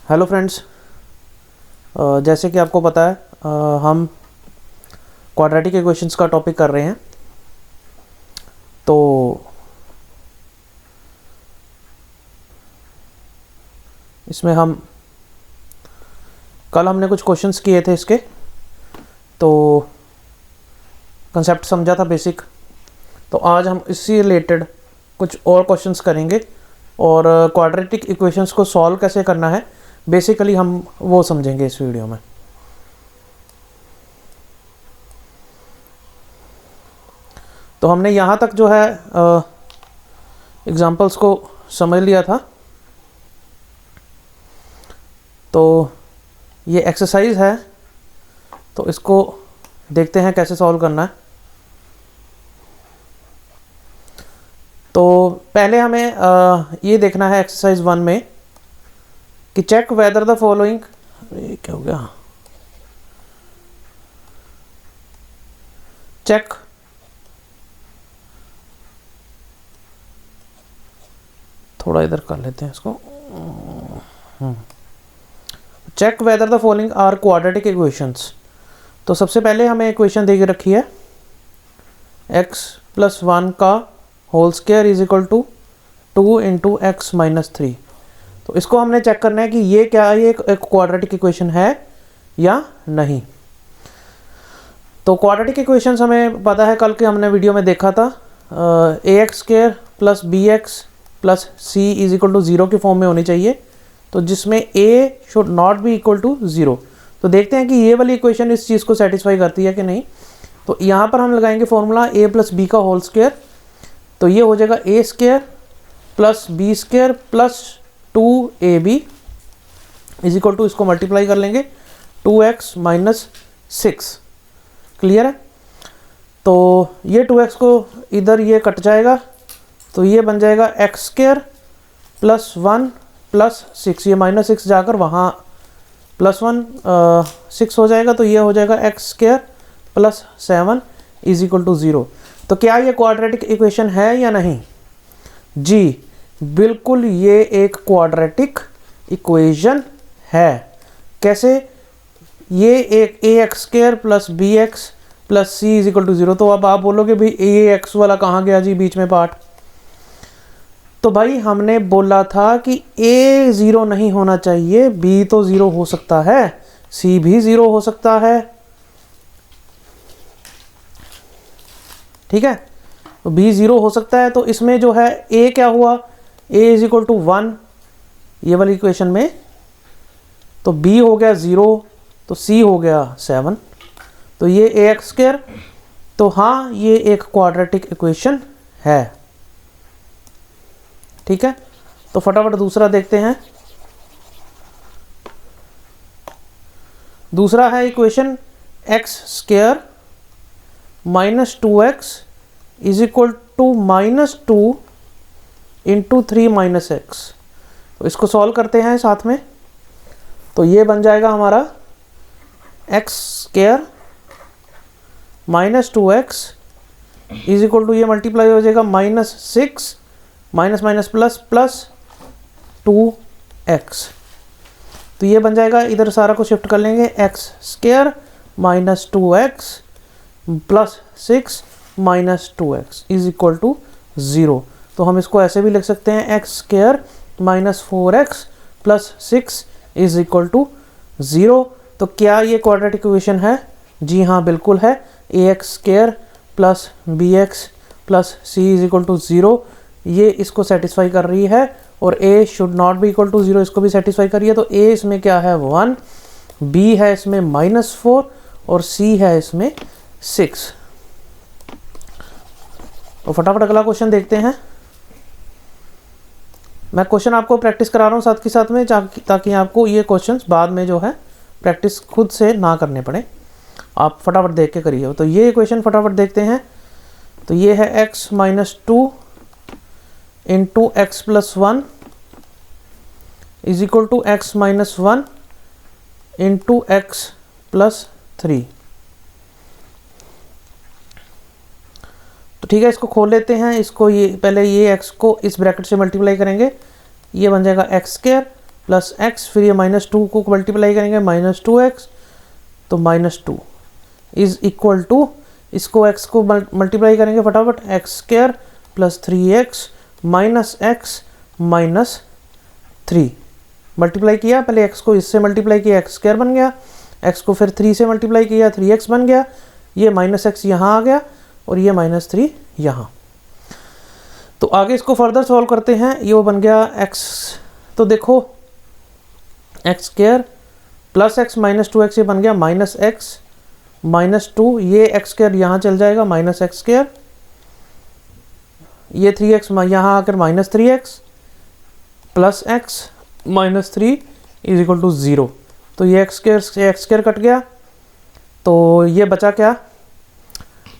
Hello friends, जैसे कि आपको पता है हम क्वाड्रेटिक इक्वेशंस का टॉपिक कर रहे हैं। तो इसमें कल हमने कुछ क्वेश्चंस किए थे इसके, तो कंसेप्ट समझा था बेसिक। तो आज हम इससे रिलेटेड कुछ और क्वेश्चंस करेंगे और क्वाड्रेटिक इक्वेशंस को सॉल्व कैसे करना है बेसिकली हम वो समझेंगे इस वीडियो में। तो हमने यहाँ तक जो है एग्जाम्पल्स को समझ लिया था। तो ये एक्सरसाइज है, तो इसको देखते हैं कैसे सॉल्व करना है। तो पहले हमें ये देखना है एक्सरसाइज 1 में कि चेक वेदर द फॉलोइंग, क्या हो गया, चेक थोड़ा इधर कर लेते हैं इसको। Check whether the following are quadratic equations. तो सबसे पहले हमें इक्वेशन दे के रखी है x+1 का whole square is equal to 2 into x minus 3। तो इसको हमने चेक करना है कि ये क्या ये एक क्वाड्रेटिक इक्वेशन है या नहीं। तो क्वाड्रेटिक इक्वेशंस हमें पता है, कल के हमने वीडियो में देखा था, ax square plus bx plus c is equal to 0 की फॉर्म में होनी चाहिए, तो जिसमें a should not be equal to 0। तो देखते हैं कि ये वाली इक्वेशन इस चीज़ को सेटिस्फाई करती है कि नहीं। तो यहाँ पर हम लगाएंगे फॉर्मूला a प्लस बी का होल स्क्वायर। तो ये हो जाएगा a square plus b square plus 2ab is equal to, इसको मल्टीप्लाई कर लेंगे 2x माइनस 6। क्लियर है। तो ये 2x को इधर ये कट जाएगा, तो ये बन जाएगा एक्स स्क्वायर प्लस 1 प्लस 6, ये माइनस 6 जाकर वहाँ प्लस 1 6 हो जाएगा, तो ये हो जाएगा x square plus 7 is equal to 0। तो क्या ये क्वाड्रेटिक इक्वेशन है या नहीं? जी बिल्कुल, ये एक क्वाड्रेटिक इक्वेशन है। कैसे? ये एक a x square plus b x plus c is equal to 0। तो अब आप बोलोगे भाई ए एक्स वाला कहाँ गया जी बीच में पार्ट? तो भाई हमने बोला था कि a 0 नहीं होना चाहिए, b तो 0 हो सकता है, c भी 0 हो सकता है। ठीक है, तो b 0 हो सकता है। तो इसमें जो है a क्या हुआ, a इज इक्वल टू 1 ये वाली इक्वेशन में, तो b हो गया 0, तो c हो गया 7, तो ये ए एक्स स्क्वायर। तो हाँ, ये एक क्वाड्रेटिक इक्वेशन है। ठीक है, तो फटाफट दूसरा देखते हैं। दूसरा है equation x square minus 2x is equal to minus 2 into 3 minus x. तो इसको सॉल्व करते हैं साथ में। तो ये बन जाएगा हमारा x square minus 2x is equal to, ये मल्टीप्लाई हो जाएगा minus 6 minus minus plus plus 2x। तो ये बन जाएगा, इधर सारा को शिफ्ट कर लेंगे, x square minus 2x plus 6 minus 2x is equal to 0। तो हम इसको ऐसे भी लिख सकते हैं, x square minus 4x plus 6 is equal to 0। तो क्या ये क्वाड्रेटिक इक्वेशन है? जी हाँ बिल्कुल है। A x square plus b x plus c is equal to 0, ये इसको सेटिस्फाई कर रही है, और a should not be equal to 0 इसको भी सेटिस्फाई कर रही है। तो a इसमें क्या है 1, b है इसमें -4 और c है इसमें 6। तो फटाफट अगला क्वेश्चन देखते हैं। मैं क्वेश्चन आपको प्रैक्टिस करा रहा हूँ साथ के साथ में, ताकि आपको ये क्वेश्चंस बाद में जो है प्रैक्टिस खुद से ना करने पड़े, आप फटाफट देख के करिए। तो ये इक्वेशन फटाफट देखते हैं। तो ये है x minus 2 into x plus 1 is equal to x minus 1 into x plus 3। तो ठीक है, इसको खोल लेते हैं। इसको ये पहले ये x को इस ब्रैकेट से मल्टीप्लाई करेंगे, ये बन जाएगा एक्स स्क्वायर प्लस एक्स, फिर ये -2 को मल्टीप्लाई करेंगे -2x, तो -2 इज इक्वल टू, इसको x को मल्टीप्लाई करेंगे फटाफट, x² plus 3x minus x minus 3 multiply किया, पहले x को इससे मल्टीप्लाई किया, x² बन गया, x को फिर 3 से मल्टीप्लाई किया, 3x बन गया, ये -x यहाँ आ गया और ये -3 यहाँ। तो आगे इसको फर्दर सॉल्व करते हैं, ये वो बन गया x, तो देखो x² plus x minus 2x, ये बन गया -x माइनस 2, ये x² यहाँ चल जाएगा -x², ये 3x यहाँ आकर -3x plus x minus 3 is equal to 0। तो ये x² कट गया, तो ये बचा क्या,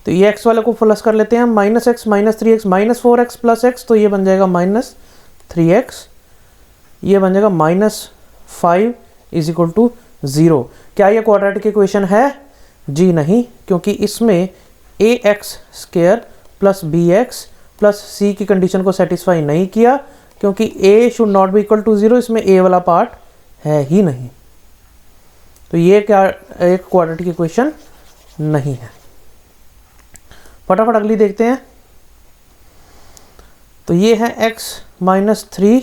तो ये x वाले को प्लस कर लेते हैं, -x minus 3x minus 4x plus x, तो ये बन जाएगा -3x, ये बन जाएगा -5 इज इक्वल टू 0। क्या ये क्वाड्रेटिक इक्वेशन है? जी नहीं, क्योंकि इसमें ax² plus bx plus c की कंडीशन को सेटिस्फाई नहीं किया, क्योंकि a should not be equal to 0, इसमें a वाला पार्ट है ही नहीं। तो ये क्या एक क्वाड्रेटिक इक्वेशन नहीं है। फटाफट अगली देखते हैं। तो ये है x minus 3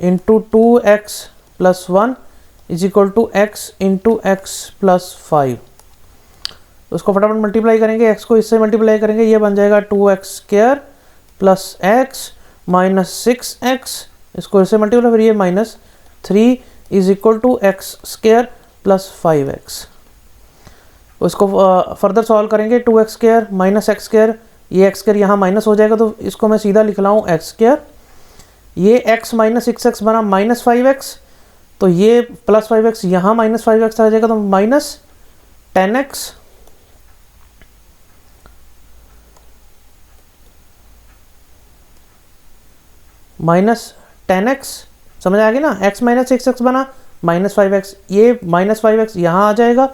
into 2x plus 1 is equal to x into x plus 5। उसको फटाफट मल्टीप्लाई करेंगे, x को इससे मल्टीप्लाई करेंगे, ये बन जाएगा 2x² plus x minus 6x, इसको इससे मल्टीप्लाई, फिर ये -3 is equal to x² plus 5x। उसको फर्दर सॉल्व करेंगे, 2x² माइनस x², ये x² यहाँ माइनस हो जाएगा, तो इसको मैं सीधा लिख रहा हूँ x², ये x माइनस 6x बना -5x, तो ये प्लस 5x यहाँ -5x आ जाएगा, तो -10x -10x, समझ आ गया ना, x माइनस 6x बना -5x, ये -5x यहाँ आ जाएगा,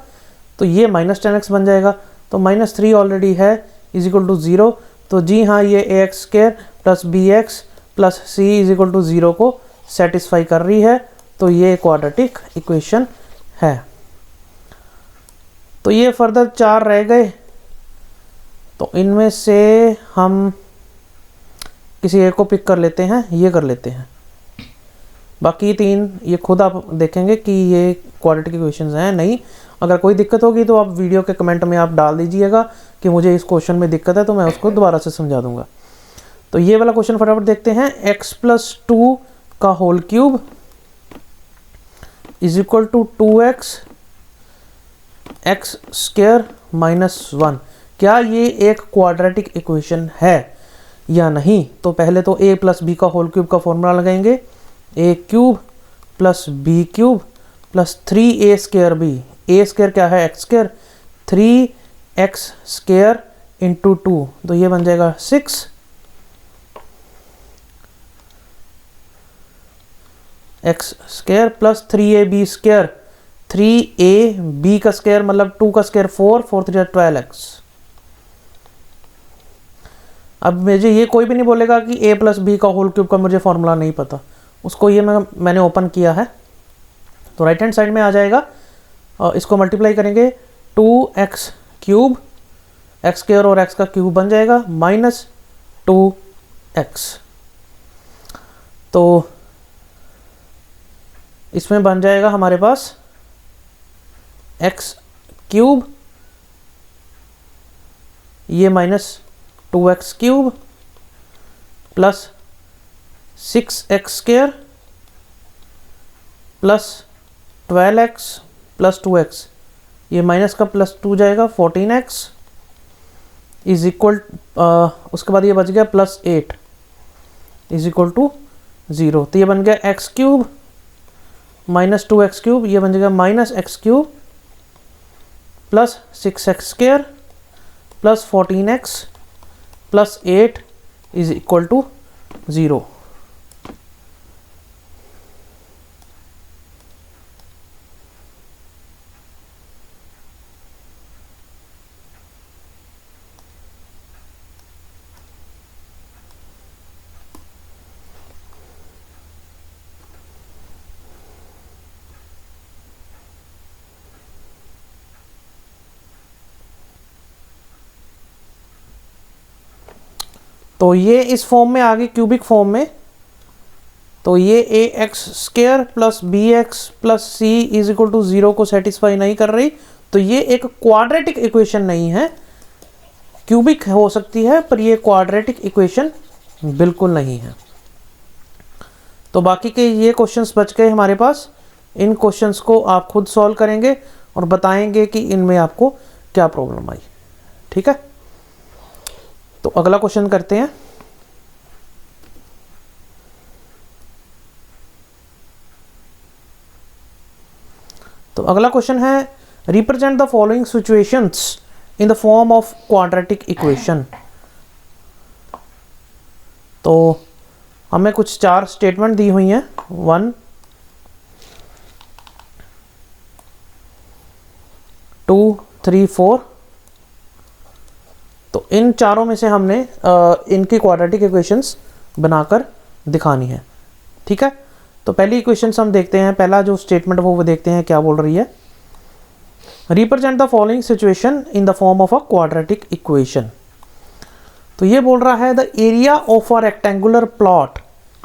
तो ये -10x बन जाएगा, तो -3 ऑलरेडी है इज इक्वल टू 0। तो जी हाँ, ये ax² plus bx plus c is equal to 0 को सेटिस्फाई कर रही है, तो ये क्वाड्रेटिक इक्वेशन है। तो ये फर्दर 4 रह गए, तो इनमें से हम किसी एक को पिक कर लेते हैं, ये कर लेते हैं, बाकी 3 ये खुद आप देखेंगे कि ये क्वाड्रेटिक इक्वेशंस हैं नहीं। अगर कोई दिक्कत होगी तो आप वीडियो के कमेंट में आप डाल दीजिएगा कि मुझे इस क्वेश्चन में दिक्कत है, तो मैं उसको दोबारा से समझा दूंगा। तो ये वाला क्वेश्चन फटाफट देखते हैं। x प्लस 2 का whole cube is equal to 2x x² minus 1। क्या ये एक क्वाड्रेटिक इक्वेशन है या नहीं? तो पहले तो a प्लस बी का होल क्यूब का फॉर्मूला लगाएंगे, a³ plus b³ plus 3a²b। a² क्या है? x², 3x² इंटू 2, तो ये बन जाएगा 6 x² प्लस 3ab², 3ab का स्क्वायर मतलब 2 का स्क्वायर 4, 4 3 12x। अब मुझे ये कोई भी नहीं बोलेगा कि a प्लस बी का होल क्यूब का मुझे फॉर्मूला नहीं पता, उसको ये मैंने ओपन किया है, तो राइट हैंड साइड में आ जाएगा। और इसको मल्टीप्लाई करेंगे, 2x³ x² और x का क्यूब बन जाएगा माइनस 2x। तो इसमें बन जाएगा हमारे पास x³ ये -2x³ plus 6x² plus 12x plus 2x, ये माइनस का प्लस 2 जाएगा 14x इज इक्वल, उसके बाद ये बच गया प्लस 8 इज इक्वल टू 0। तो ये बन गया x³ माइनस 2x³ ये बन जाएगा -x³ plus 6x² plus 14x plus 8 is equal to 0। तो ये इस फॉर्म में आ गई, क्यूबिक फॉर्म में, तो ये a x square plus b x plus c is equal to 0 को सेटिस्फाई नहीं कर रही, तो ये एक क्वाड्रेटिक इक्वेशन नहीं है। क्यूबिक हो सकती है पर ये क्वाड्रेटिक इक्वेशन बिल्कुल नहीं है। तो बाकी के ये क्वेश्चंस बच गए हमारे पास। इन क्वेश्चंस को आप खुद सॉल्व करेंगे और बताएंगे कि इनमें आपको क्या प्रॉब्लम आई। ठीक है, तो अगला क्वेश्चन करते हैं। तो अगला क्वेश्चन है represent the following situations in the form of quadratic equation. तो हमें कुछ 4 स्टेटमेंट दी हुई हैं, 1 2 3 4। तो इन चारों में से हमने इनकी क्वाड्रेटिक इक्वेशंस बनाकर दिखानी है। ठीक है, तो पहली इक्वेशंस हम देखते हैं। पहला जो स्टेटमेंट वो देखते हैं क्या बोल रही है। Represent the following situation in the form of a quadratic equation. तो ये बोल रहा है the area of a rectangular plot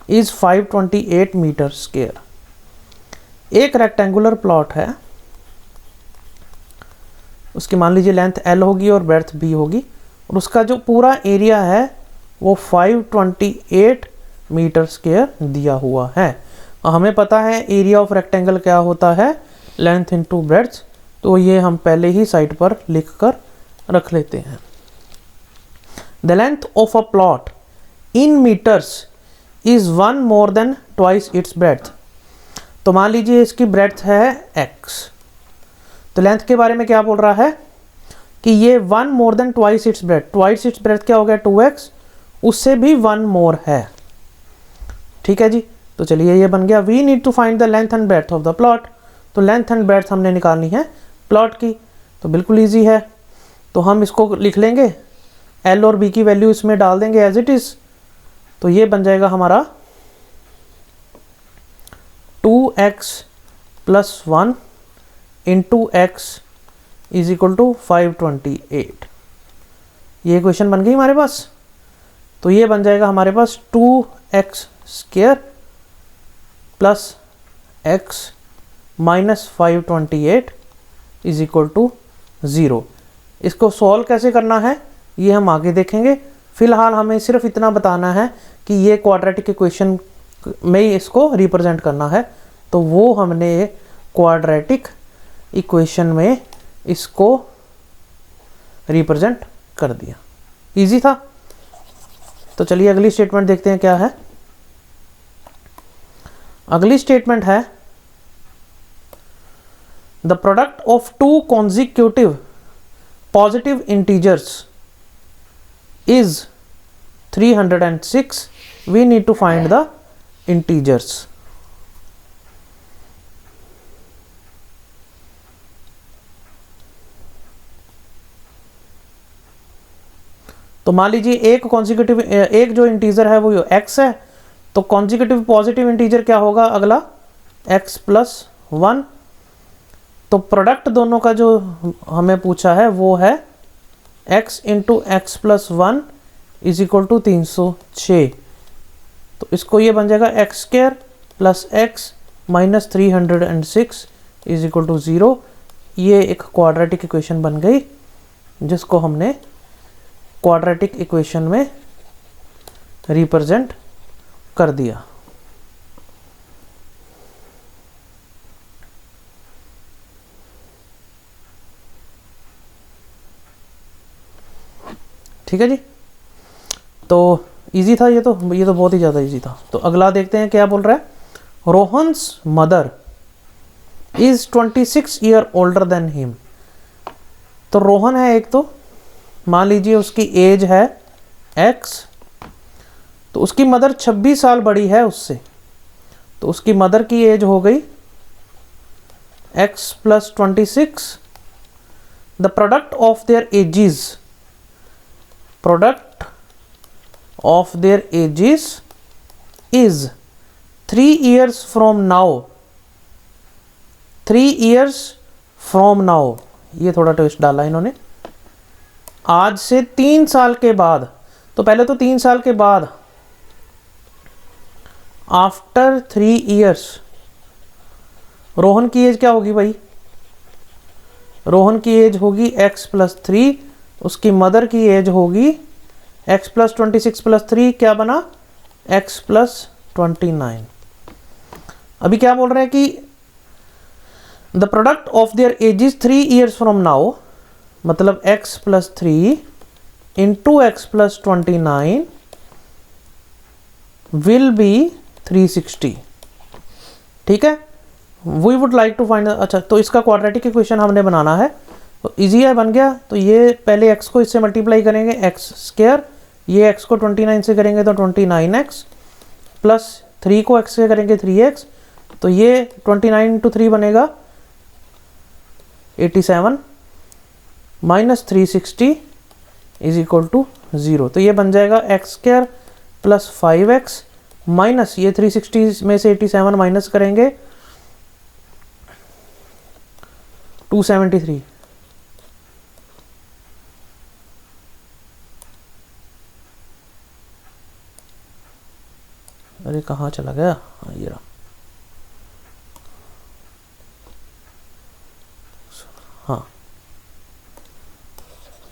is 528 metre square. एक रेक्टेंगुलर प्लॉट है, उसकी मान लीजिए लेंथ L होगी और ब्रेड्थ B होगी, और उसका जो पूरा एरिया है वो 528 मीटर स्क्वायर दिया हुआ है। और हमें पता है एरिया ऑफ रेक्टेंगल क्या होता है, लेंथ इनटू ब्रेड्थ। तो ये हम पहले ही साइड पर लिख कर रख लेते हैं। The length of a plot in metres is 1 more than twice its breadth. तो मान लीजिए इसकी ब्रेड्थ है x, तो लेंथ के बारे में क्या बोल रहा है कि ये 1 more than twice its breadth. Twice its breadth क्या हो गया 2x, उससे भी 1 मोर है। ठीक है जी, तो चलिए ये बन गया we need to find the length and breadth of the plot. तो लेंथ एंड ब्रेड्थ हमने निकालनी है प्लॉट की, तो बिल्कुल इजी है। तो हम इसको लिख लेंगे, L और B की वैल्यू इसमें डाल देंगे एज इट इज। तो ये बन जाएगा हमारा 2x plus 1 into x is equal to 528। ये इक्वेशन बन गई हमारे पास। तो ये बन जाएगा हमारे पास 2x square plus x minus 528 is equal to 0। इसको सॉल्व कैसे करना है ये हम आगे देखेंगे। फिलहाल हमें सिर्फ इतना बताना है कि ये क्वाड्रेटिक इक्वेशन में इसको रिप्रेजेंट करना है। तो वो हमने क्वाड्रेटिक इक्वेशन में इसको रिप्रेजेंट कर दिया। इजी था। तो चलिए अगली स्टेटमेंट देखते हैं क्या है। अगली स्टेटमेंट है the product of 2 consecutive positive integers is 306. We need to find the integers. तो मान लीजिए एक जो इंटीजर है वो x है, तो कॉन्जिक्यूटिव पॉजिटिव इंटीजर क्या होगा अगला x प्लस 1। तो प्रोडक्ट दोनों का जो हमें पूछा है वो है x into x plus 1 is equal to 306। तो इसको ये बन जाएगा x square plus x minus 306 is equal to 0। ये एक क्वाड्रेटिक इक्वेशन बन गई जिसको हमने क्वाड्रेटिक इक्वेशन में रिप्रेजेंट कर दिया। ठीक है जी, तो इजी था ये तो बहुत ही ज़्यादा इजी था। तो अगला देखते हैं क्या बोल रहा है। Rohan's mother is 26 year older than him. तो रोहन है एक, तो मान लीजिए उसकी एज है x, तो उसकी मदर 26 साल बड़ी है उससे। तो उसकी मदर की एज हो गई x plus 26। The product of their edges, product of their ages is 3 years from now। 3 years from now, ये थोड़ा ट्विस्ट डाला इन्होंने, आज से 3 साल के बाद। तो पहले तो 3 साल के बाद, आफ्टर 3 ईयर्स, रोहन की एज क्या होगी भाई? रोहन की एज होगी x+3, उसकी मदर की एज होगी x+26+3, क्या बना? x+29। अभी क्या बोल रहे हैं कि the product of their ages 3 years from now, मतलब x+3 into x+29 will be 360। ठीक है, we would like to find. अच्छा, तो इसका क्वाड्रेटिक इक्वेशन हमने बनाना है, तो इजी है, बन गया। तो ये पहले x को इससे मल्टीप्लाई करेंगे x², ये x को 29 से करेंगे तो 29x, प्लस 3 को x से करेंगे 3x, तो ये 29 इंटू 3 बनेगा 87 माइनस 360 इज इक्वल टू 0। तो ये बन जाएगा x² प्लस 5x माइनस ये 360 में से 87 माइनस करेंगे 273। अरे कहाँ चला गया? ये रहा। हाँ,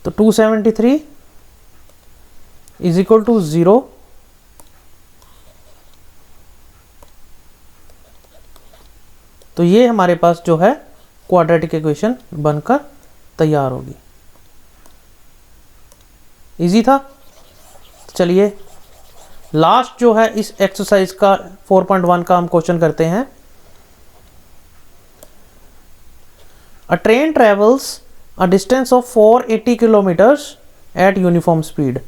तो 273 इज इक्वल टू 0। तो ये हमारे पास जो है क्वाड्रेटिक इक्वेशन बनकर तैयार होगी। इजी था। चलिए लास्ट जो है इस एक्सरसाइज का 4.1 का हम क्वेश्चन करते हैं। अ train travels a distance of 480 kilometres eight uniform speed.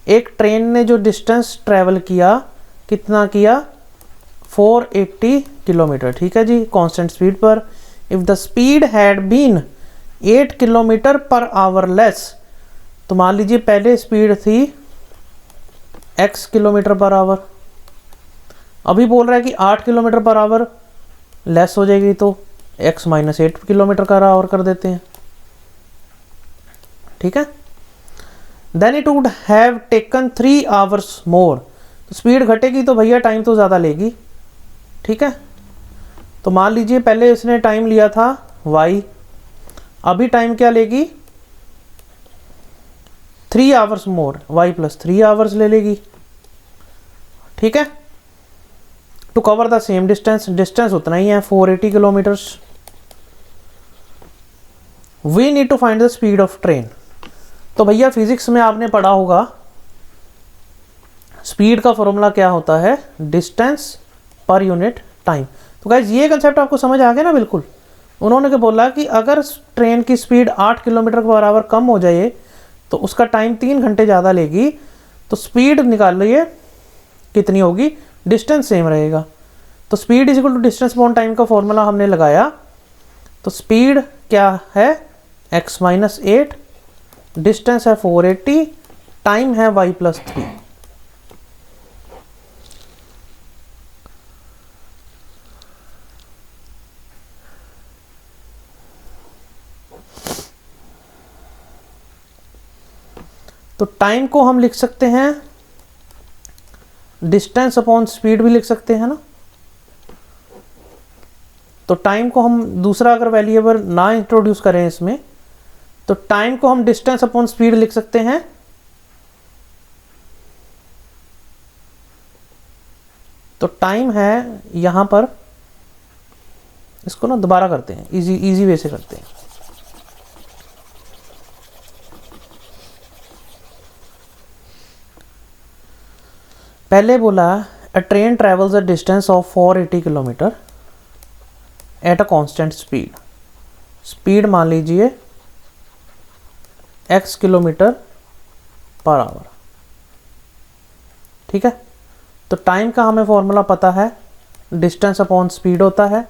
एक ट्रेन ने जो डिस्टेंस ट्रेवल किया, कितना किया? 480 किलोमीटर। ठीक है जी, कांस्टेंट स्पीड पर। If the speed had been 8 kilometre per hour less, तो मान लीजिए पहले स्पीड थी x किलोमीटर पर आवर, अभी बोल रहा है कि 8 किलोमीटर पर आवर लेस हो जाएगी, तो x minus 8 kilometre per hour कर देते हैं। ठीक है, then it would have taken 3 hours more. तो स्पीड घटेगी तो भैया टाइम तो ज़्यादा लेगी। ठीक है, तो मान लीजिए पहले इसने टाइम लिया था y, अभी टाइम क्या लेगी? 3 hours more, y plus 3 hours ले लेगी। ठीक है, to cover the same distance, distance उतना ही है 480 kilometres. We need to find the speed of train. तो भैया फिजिक्स में आपने पढ़ा होगा स्पीड का फॉर्मूला क्या होता है? Distance per unit time. तो गाइज ये कंसेप्ट आपको समझ आ गया ना? बिल्कुल। उन्होंने क्या बोला कि अगर ट्रेन की स्पीड 8 किलोमीटर पर आवर कम हो जाए तो उसका टाइम 3 घंटे ज़्यादा लेगी, तो स्पीड निकालिए कितनी होगी? डिस्टेंस सेम रहेगा। तो speed is equal to distance upon time का फॉर्मूला हमने लगाया। तो स्पीड क्या है? x माइनस 8, डिस्टेंस है 480, टाइम है y प्लस 3। तो टाइम को हम लिख सकते हैं डिस्टेंस अपॉन स्पीड भी लिख सकते हैं ना। तो टाइम को हम दूसरा अगर वेरिएबल ना इंट्रोड्यूस करें इसमें, तो टाइम को हम डिस्टेंस अपॉन स्पीड लिख सकते हैं। तो टाइम है यहां पर, इसको ना दोबारा करते हैं, इजी वे से करते हैं। पहले बोला अ train travels a distance of 480 kilometre at a constant speed. Speed मान लीजिए x किलोमीटर पर आवर। ठीक है, तो टाइम का हमें फॉर्मूला पता है, डिस्टेंस अपॉन स्पीड होता है।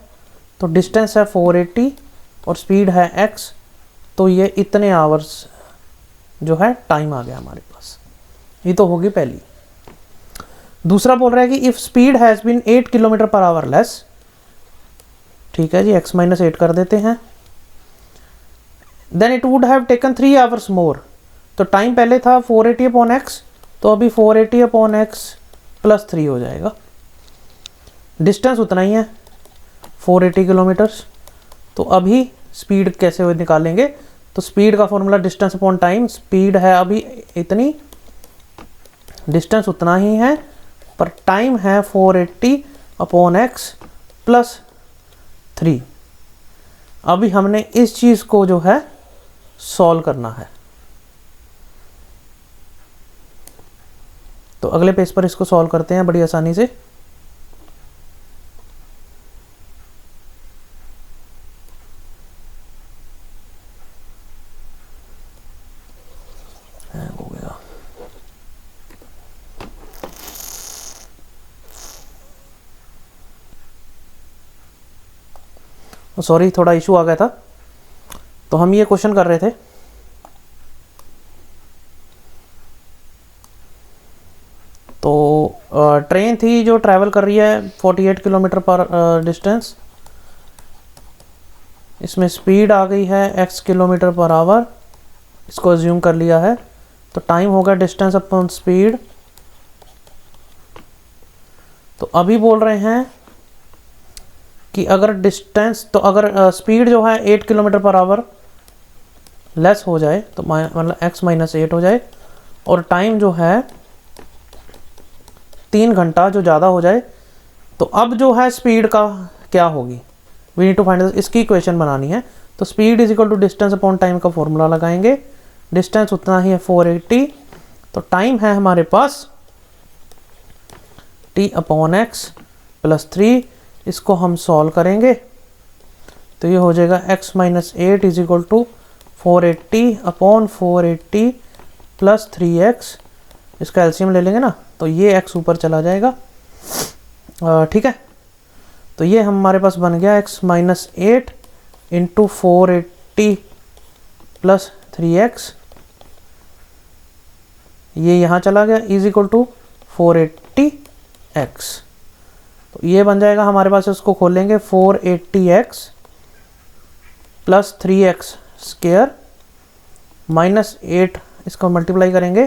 तो डिस्टेंस है 480 और स्पीड है x, तो ये इतने आवर्स जो है टाइम आ गया हमारे पास। ये तो होगी पहली। दूसरा बोल रहा है कि if speed has been 8 kilometre per hour less. ठीक है जी, x माइनस 8 कर देते हैं। Then it would have taken 3 hours more. तो टाइम पहले था 480 अपॉन x, तो तो अभी 480 अपॉन एक्स प्लस 3 हो जाएगा। डिस्टेंस उतना ही है 480 किलोमीटर्स। तो अभी स्पीड कैसे निकालेंगे, तो स्पीड का formula distance upon time, speed है अभी इतनी, डिस्टेंस उतना ही है, पर टाइम है 480 अपॉन एक्स प्लस 3। अभी हमने इस चीज़ को जो है सॉल्व करना है। तो अगले पेज पर इसको सॉल्व करते हैं बड़ी आसानी से। हो गया। सॉरी, थोड़ा इशू आ गया था। तो हम ये क्वेश्चन कर रहे थे, तो ट्रेन थी जो ट्रैवल कर रही है 48 किलोमीटर पर डिस्टेंस। इसमें स्पीड आ गई है x किलोमीटर पर आवर, इसको अज्यूम कर लिया है। तो टाइम होगा डिस्टेंस अपॉन स्पीड। तो अभी बोल रहे हैं कि अगर डिस्टेंस, तो अगर स्पीड जो है 8 किलोमीटर पर आवर लेस हो जाए, तो मतलब x माइनस 8 हो जाए, और टाइम जो है 3 घंटा जो ज़्यादा हो जाए, तो अब जो है स्पीड का क्या होगी, वी नीड टू फाइंड, इसकी इक्वेशन बनानी है। तो speed is equal to distance upon time का फॉर्मूला लगाएंगे। डिस्टेंस उतना ही है 480, तो टाइम है हमारे पास t अपॉन एक्स प्लस 3। इसको हम सॉल्व करेंगे तो ये हो जाएगा x minus 8 is equal to 480 upon 480 plus 3x। इसका एलसीएम ले लेंगे ना, तो ये x ऊपर चला जाएगा। ठीक है, तो ये हमारे पास बन गया x minus 8 into 480 plus 3x। ये यहाँ चला गया इज इक्वल टू 480x। तो ये बन जाएगा हमारे पास, इसको खोलेंगे 480x plus 3x square minus 8, इसको मल्टीप्लाई करेंगे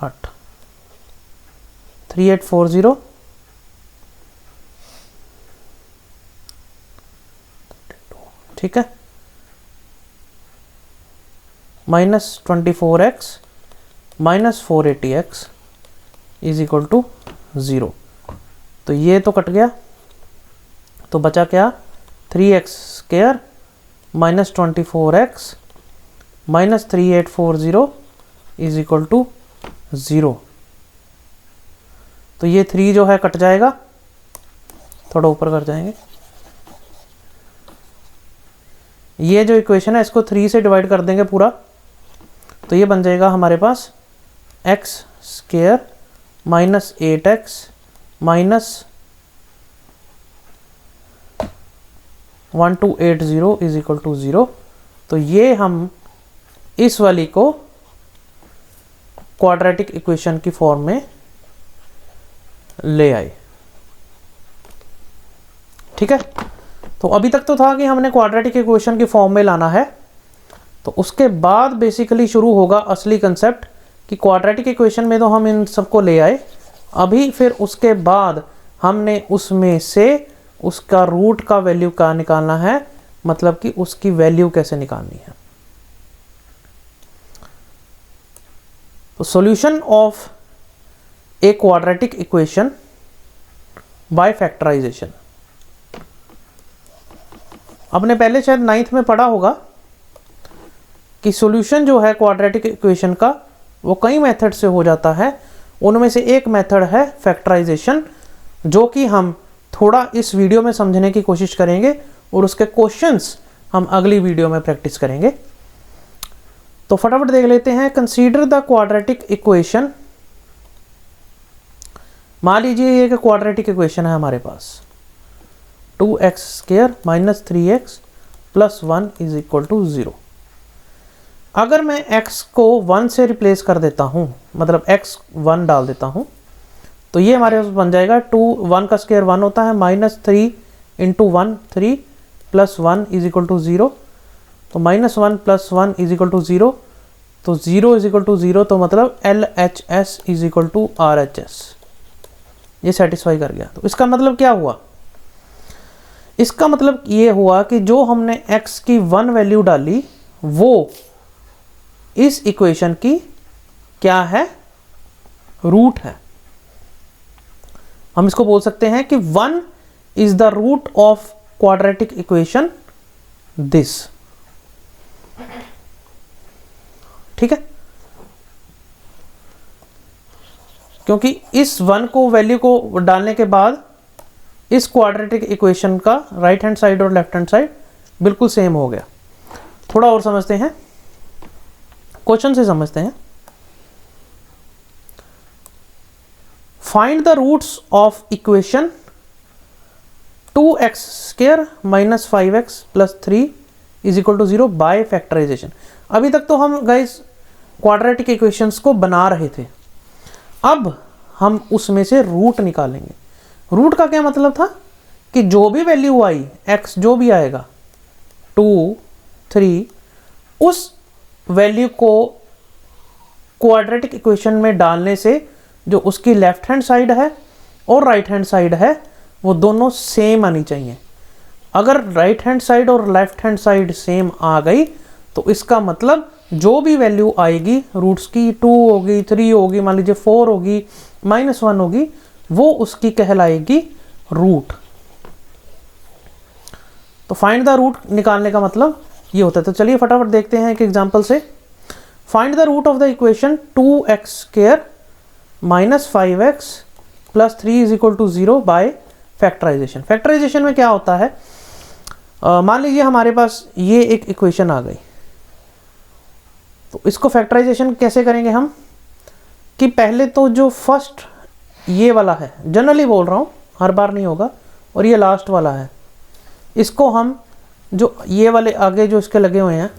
8, 3840, ठीक है, minus 24x minus 480x is equal to 0। तो ये तो कट गया, तो बचा क्या, 3x square minus 24x minus 3840 is equal to 0। तो ये 3 जो है कट जाएगा, थोड़ा ऊपर कर जाएंगे। ये जो इक्वेशन है इसको 3 से डिवाइड कर देंगे पूरा, तो ये बन जाएगा हमारे पास x square minus 8x minus 1280 is equal to 0। तो ये हम इस वाली को क्वाड्रेटिक इक्वेशन की फॉर्म में ले आए। ठीक है, तो अभी तक तो था कि हमने क्वाड्रेटिक इक्वेशन की फॉर्म में लाना है, तो उसके बाद बेसिकली शुरू होगा असली कंसेप्ट कि क्वाड्रेटिक इक्वेशन में तो हम इन सबको ले आए, अभी फिर उसके बाद हमने उसमें से उसका रूट का वैल्यू का निकालना है, मतलब कि उसकी वैल्यू कैसे निकालनी है। तो solution of a quadratic equation by factorisation, आपने पहले शायद 9th में पढ़ा होगा कि सॉल्यूशन जो है क्वाड्रेटिक इक्वेशन का वो कई मेथड से हो जाता है। उनमें से एक मेथड है फैक्टराइजेशन, जो कि हम थोड़ा इस वीडियो में समझने की कोशिश करेंगे और उसके क्वेश्चंस हम अगली वीडियो में प्रैक्टिस करेंगे। तो फटाफट देख लेते हैं। Consider the quadratic equation. मान लीजिए ये एक क्वाड्रेटिक इक्वेशन है हमारे पास, 2x square minus 3x plus 1 is equal to 0। अगर मैं x को 1 से रिप्लेस कर देता हूँ, मतलब x 1 डाल देता हूँ, तो ये हमारे पास बन जाएगा 1 का स्क्वायर 1 होता है, minus 3 into 1 3 plus 1 is equal to 0। तो minus 1 plus 1 is equal to 0। तो 0 इज इक्वल टू 0, तो मतलब LHS is equal to RHS, ये सेटिस्फाई कर गया। तो इसका मतलब क्या हुआ? इसका मतलब ये हुआ कि जो हमने x की 1 वैल्यू डाली वो इस इक्वेशन की क्या है? रूट है। हम इसको बोल सकते हैं कि 1 is the root of quadratic equation this. ठीक है, क्योंकि इस 1 को वैल्यू को डालने के बाद इस क्वाड्रेटिक इक्वेशन का राइट हैंड साइड और लेफ्ट हैंड साइड बिल्कुल सेम हो गया। थोड़ा और समझते हैं, क्वेश्चन से समझते हैं। Find the roots of equation 2x square minus 5x plus 3 is equal to 0 by factorisation. अभी तक तो हम गाइस क्वाड्रेटिक इक्वेशंस को बना रहे थे, अब हम उसमें से रूट निकालेंगे। रूट का क्या मतलब था कि जो भी वैल्यू आई, x जो भी आएगा 2, 3, उस वैल्यू को क्वाड्रेटिक इक्वेशन में डालने से जो उसकी लेफ्ट हैंड साइड है और राइट हैंड साइड है वो दोनों सेम आनी चाहिए। अगर राइट हैंड साइड और लेफ्ट हैंड साइड सेम आ गई तो इसका मतलब जो भी वैल्यू आएगी रूट्स की, 2 होगी, 3 होगी, मान लीजिए 4 होगी, -1 होगी, वो उसकी कहलाएगी रूट। तो फाइंड द रूट निकालने का मतलब ये होता है। तो चलिए फटाफट देखते हैं एक एग्जांपल से। Find the root of the equation 2x square minus 5x plus 3 is equal to 0 by factorisation. Factorisation में क्या होता है, मान लीजिए हमारे पास ये एक इक्वेशन आ गई, तो इसको फैक्टराइजेशन कैसे करेंगे हम कि पहले तो जो फर्स्ट ये वाला है, जनरली बोल रहा हूँ, हर बार नहीं होगा, और ये लास्ट वाला है, इसको हम जो ये वाले आगे जो इसके लगे हुए हैं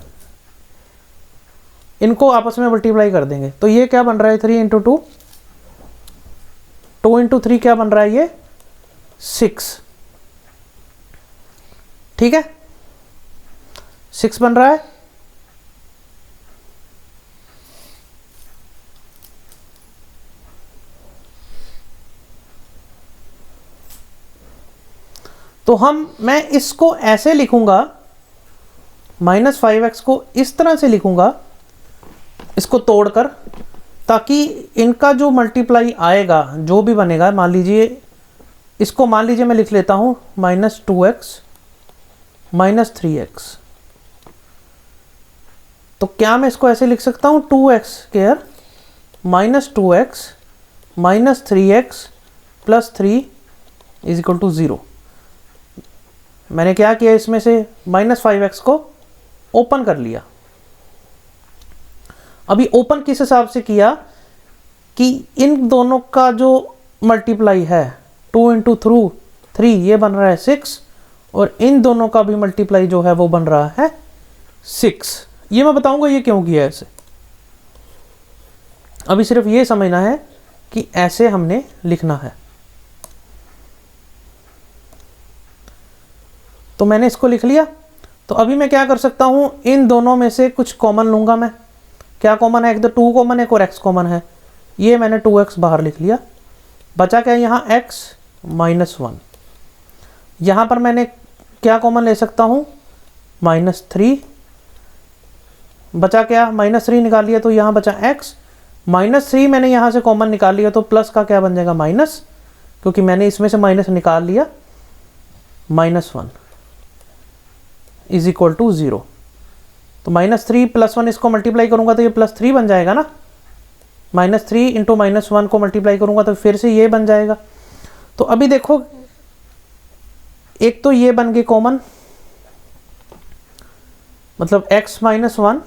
इनको आपस में मल्टीप्लाई कर देंगे। तो ये क्या बन रहा है 3 इंटू 2, 2 इंटू 3 क्या बन रहा है ये 6। ठीक है, 6 बन रहा है। तो मैं इसको ऐसे लिखूंगा, -5x को इस तरह से लिखूंगा इसको तोड़कर, ताकि इनका जो मल्टीप्लाई आएगा जो भी बनेगा, मान लीजिए इसको, मान लीजिए मैं लिख लेता हूं -2x -3x। तो क्या मैं इसको ऐसे लिख सकता हूं 2x square -2x -3x plus 3 is equal to 0। मैंने क्या किया, इसमें से -5x को ओपन कर लिया। अभी ओपन किस हिसाब से किया कि इन दोनों का जो मल्टीप्लाई है 2 इंटू 3 ये बन रहा है 6, और इन दोनों का भी मल्टीप्लाई जो है वो बन रहा है 6। ये मैं बताऊंगा ये क्यों किया ऐसे। अभी सिर्फ ये समझना है कि ऐसे हमने लिखना है। तो मैंने इसको लिख लिया। तो अभी मैं क्या कर सकता हूं, इन दोनों में से कुछ कॉमन लूंगा मैं। क्या कॉमन है, एक तो 2 कॉमन है, एक और x कॉमन है। ये मैंने 2x बाहर लिख लिया। बचा क्या यहाँ x -1। यहाँ पर मैंने क्या कॉमन ले सकता हूँ, -3। बचा क्या, -3 निकाल लिया तो यहाँ बचा x। -3 मैंने यहाँ से कॉमन निकाल लिया तो प्लस का क्या बन जाएगा माइनस, क्योंकि मैंने इसमें से माइनस निकाल लिया। -1 इज इक्वल टू 0। तो -3 + 1 इसको मल्टीप्लाई करूंगा तो ये +3 बन जाएगा ना। -3 इंटू -1 को मल्टीप्लाई करूंगा तो फिर से ये बन जाएगा। तो अभी देखो, एक तो ये बन गए कॉमन, मतलब x -1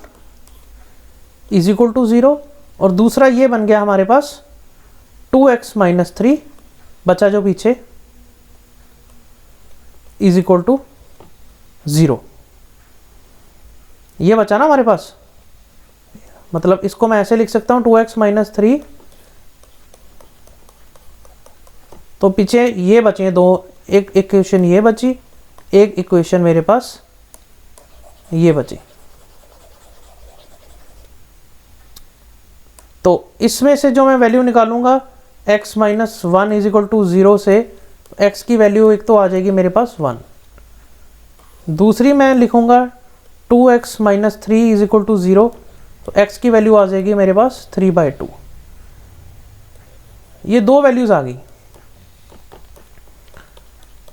इज इक्वल टू 0, और दूसरा ये बन गया हमारे पास 2x -3, बचा जो पीछे इज इक्वल टू 0। ये बचा ना हमारे पास, मतलब इसको मैं ऐसे लिख सकता हूं 2x -3, तो पीछे ये बचे दो, एक इक्वेशन ये बची, एक इक्वेशन मेरे पास ये बची। तो इसमें से जो मैं वैल्यू निकालूंगा x minus 1 is equal to 0 से, x की वैल्यू एक तो आ जाएगी मेरे पास 1, दूसरी मैं लिखूंगा 2x minus 3 is equal to 0, तो x की वैल्यू आ जाएगी मेरे पास 3/2। ये दो वैल्यूज आ गई।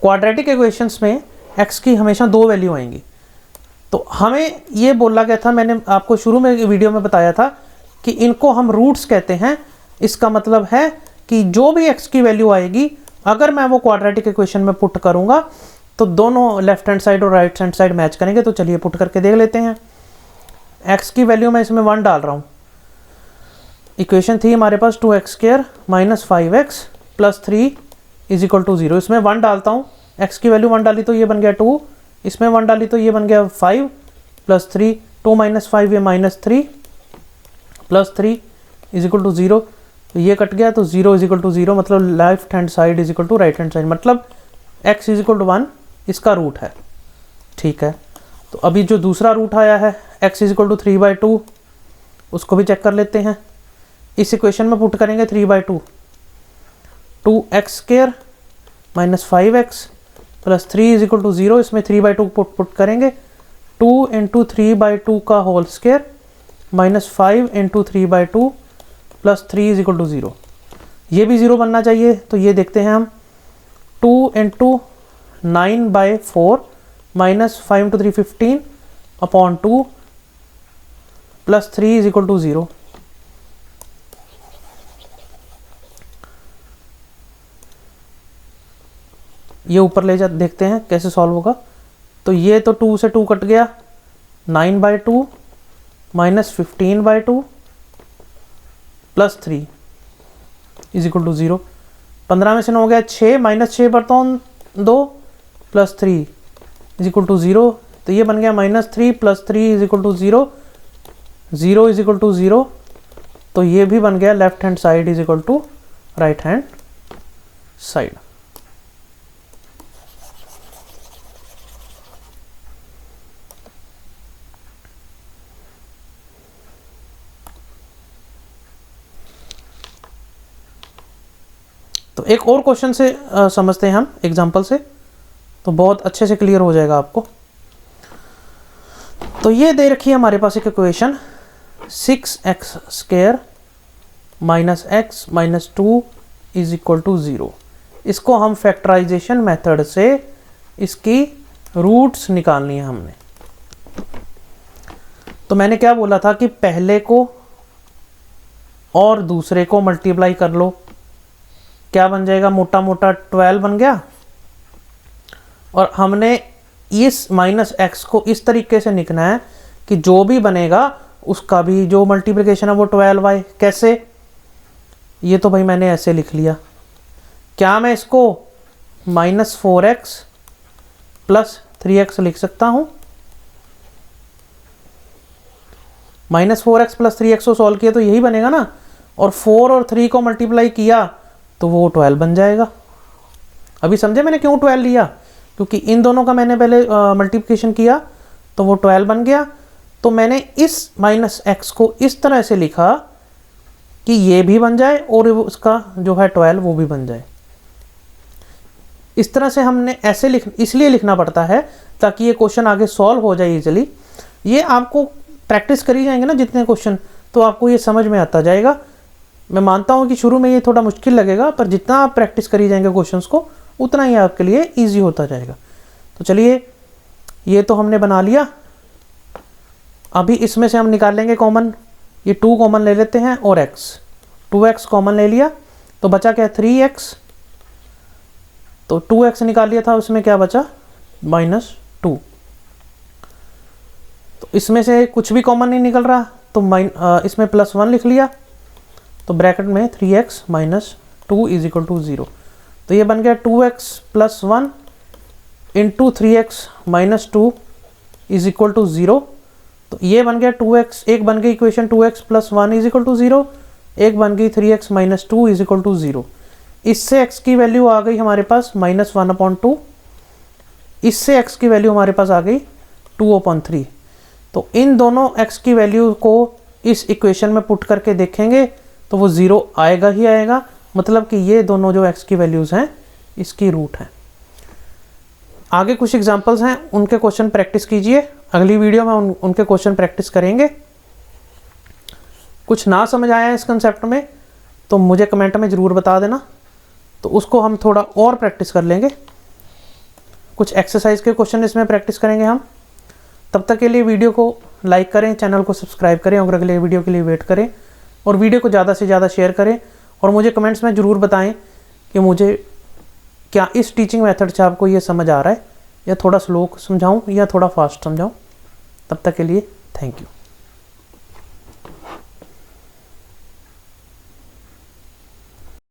क्वाड्रेटिक इक्वेशंस में x की हमेशा दो वैल्यू आएंगी। तो हमें ये बोला गया था, मैंने आपको शुरू में वीडियो में बताया था कि इनको हम रूट्स कहते हैं। इसका मतलब है कि जो भी x की वैल्यू आएगी, अगर मैं वो क्वाड्रेटिक इक्वेशन में पुट करूंगा तो दोनों लेफ्ट हैंड साइड और राइट हैंड साइड मैच करेंगे। तो चलिए पुट करके देख लेते हैं। x की वैल्यू मैं इसमें 1 डाल रहा हूँ। इक्वेशन थी हमारे पास 2x² minus 5x plus 3 is equal to 0। इसमें 1 डालता हूँ, x की वैल्यू 1 डाली तो ये बन गया 2, इसमें 1 डाली तो ये बन गया 5 प्लस 3, 2 माइनस 5 ये minus 3 plus 3 is equal to 0। तो ये कट गया, तो 0 इज इक्वल टू 0, मतलब left hand side is equal to right hand side, मतलब x इज इक्वल टू 1 इसका रूट है। ठीक है, तो अभी जो दूसरा रूट आया है x इज इक्वल टू 3/2, उसको भी चेक कर लेते हैं। इस इक्वेशन में पुट करेंगे 3/2, 2x² minus 5x plus 3 is equal to 0। इसमें 3/2 पुट करेंगे, 2 इंटू 3/2 का whole square minus 5 into 3/2 plus 3 is equal to 0। ये भी 0 बनना चाहिए, तो ये देखते हैं हम। 2 into 9/4 minus 5 into 3 15 upon 2 plus 3 is equal to 0। ये ऊपर ले जा, देखते हैं कैसे सॉल्व होगा। तो ये तो 2 से 2 कट गया, 9/2 minus 15/2 plus 3 is equal to 0। 15 में से 9 हो गया 6, माइनस 6 बर्तन 2 प्लस 3 इज इक्वल टू 0। तो ये बन गया minus 3 plus 3 is equal to 0, 0 is equal to 0। तो ये भी बन गया left hand side is equal to right hand side. तो एक और क्वेश्चन से समझते हैं हम एग्जांपल से, तो बहुत अच्छे से क्लियर हो जाएगा आपको। तो ये दे रखी है हमारे पास एक equation 6x² minus x minus 2 is equal to 0। इसको हम फैक्टराइजेशन मेथड से इसकी रूट्स निकालनी है हमने। तो मैंने क्या बोला था कि पहले को और दूसरे को मल्टीप्लाई कर लो, क्या बन जाएगा, मोटा मोटा 12 बन गया। और हमने इस माइनस x को इस तरीके से लिखना है कि जो भी बनेगा उसका भी जो मल्टीप्लिकेशन है वो 12y। कैसे, ये तो भाई मैंने ऐसे लिख लिया। क्या मैं इसको माइनस 4x प्लस 3x लिख सकता हूं? माइनस 4x प्लस 3x को सॉल्व किया तो यही बनेगा ना, और 4 और 3 को मल्टीप्लाई किया तो वो 12 बन जाएगा। अभी समझे मैंने क्यों 12 लिया, क्योंकि इन दोनों का मैंने पहले मल्टीप्लिकेशन किया तो वो 12 बन गया। तो मैंने इस माइनस x को इस तरह से लिखा कि ये भी बन जाए और उसका जो है 12 वो भी बन जाए। इस तरह से हमने ऐसे इसलिए लिखना पड़ता है ताकि ये क्वेश्चन आगे सॉल्व हो जाए इजीली। ये आपको प्रैक्टिस करी जाएंगे ना जितने क्वेश्चन, तो आपको ये समझ में आता जाएगा। मैं मानता हूँ कि शुरू में ये थोड़ा मुश्किल लगेगा, पर जितना आप प्रैक्टिस करी जाएंगे क्वेश्चंस को उतना ही आपके लिए इजी होता जाएगा। तो चलिए, ये तो हमने बना लिया। अभी इसमें से हम निकाल लेंगे कॉमन। ये 2 कॉमन ले लेते हैं और x, 2x कॉमन ले लिया तो बचा क्या, 3x। तो 2x निकाल लिया था, उसमें क्या बचा, -2। तो इसमें से कुछ भी कॉमन नहीं निकल रहा, तो इसमें +1 लिख लिया, तो ब्रैकेट में 3x minus 2 is equal to 0। तो ये बन गया 2x plus 1 into 3x minus 2 is equal to 0। तो ये बन गया 2x, एक बन गई equation 2x plus 1 is equal to 0, एक बन गई 3x minus 2 is equal to 0। इससे x की वैल्यू आ गई हमारे पास -1/2, इससे x की वैल्यू हमारे पास आ गई 2/3। तो इन दोनों x की वैल्यू को इस इक्वेशन में पुट करके देखेंगे तो वो 0 आएगा ही आएगा, मतलब कि ये दोनों जो x की वैल्यूज़ हैं इसकी रूट है। आगे कुछ एग्जांपल्स हैं, उनके क्वेश्चन प्रैक्टिस कीजिए। अगली वीडियो में उनके क्वेश्चन प्रैक्टिस करेंगे। कुछ ना समझ आया इस कंसेप्ट में तो मुझे कमेंट में ज़रूर बता देना, तो उसको हम थोड़ा और प्रैक्टिस कर लेंगे। कुछ एक्सरसाइज के क्वेश्चन इसमें प्रैक्टिस करेंगे हम। तब तक के लिए वीडियो को लाइक करें, चैनल को सब्सक्राइब करें और अगले वीडियो के लिए वेट करें, और वीडियो को ज़्यादा से ज़्यादा शेयर करें। और मुझे कमेंट्स में ज़रूर बताएं कि मुझे क्या इस टीचिंग मेथड से आपको ये समझ आ रहा है, या थोड़ा स्लो समझाऊं या थोड़ा फास्ट समझाऊं। तब तक के लिए थैंक यू।